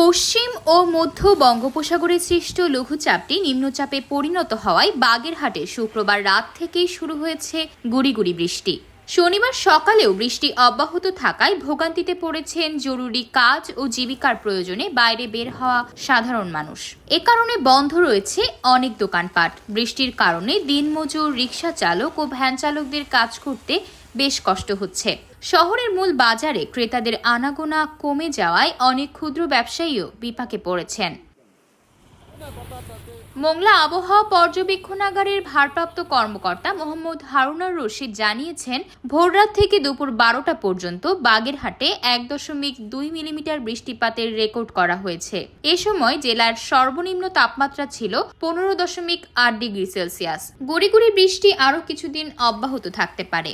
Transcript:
পশ্চিম ও মধ্য বঙ্গোপসাগরে সৃষ্ট লঘুচাপটি নিম্নচাপে পরিণত হওয়ায় বাগেরহাটে শুক্রবার রাত থেকেই শুরু হয়েছে গুড়ি গুড়ি বৃষ্টি। শনিবার সকালেও বৃষ্টি অব্যাহত থাকায় ভোগান্তিতে পড়েছেন জরুরি কাজ ও জীবিকার প্রয়োজনে বাইরে বের হওয়া সাধারণ মানুষ। এ কারণে বন্ধ রয়েছে অনেক দোকানপাট। বৃষ্টির কারণে দিনমজুর, রিকশা চালক ও ভ্যান চালকদের কাজ করতে বেশ কষ্ট হচ্ছে। শহরের মূল বাজারে ক্রেতাদের আনাগোনা কমে যাওয়ায় অনেক ক্ষুদ্র ব্যবসায়ীও বিপাকে পড়েছেন। মোংলা আবহাওয়া পর্যবেক্ষণাগারের ভারপ্রাপ্ত কর্মকর্তা মোহাম্মদ হারুনার রশিদ জানিয়েছেন, ভোররাত থেকে দুপুর 12টা পর্যন্ত বাগেরহাটে 1.2 মিলিমিটার বৃষ্টিপাতের রেকর্ড করা হয়েছে। এ সময় জেলার সর্বনিম্ন তাপমাত্রা ছিল 15.8 ডিগ্রি সেলসিয়াস। গুড়ি গুড়ি বৃষ্টি আরও কিছুদিন অব্যাহত থাকতে পারে।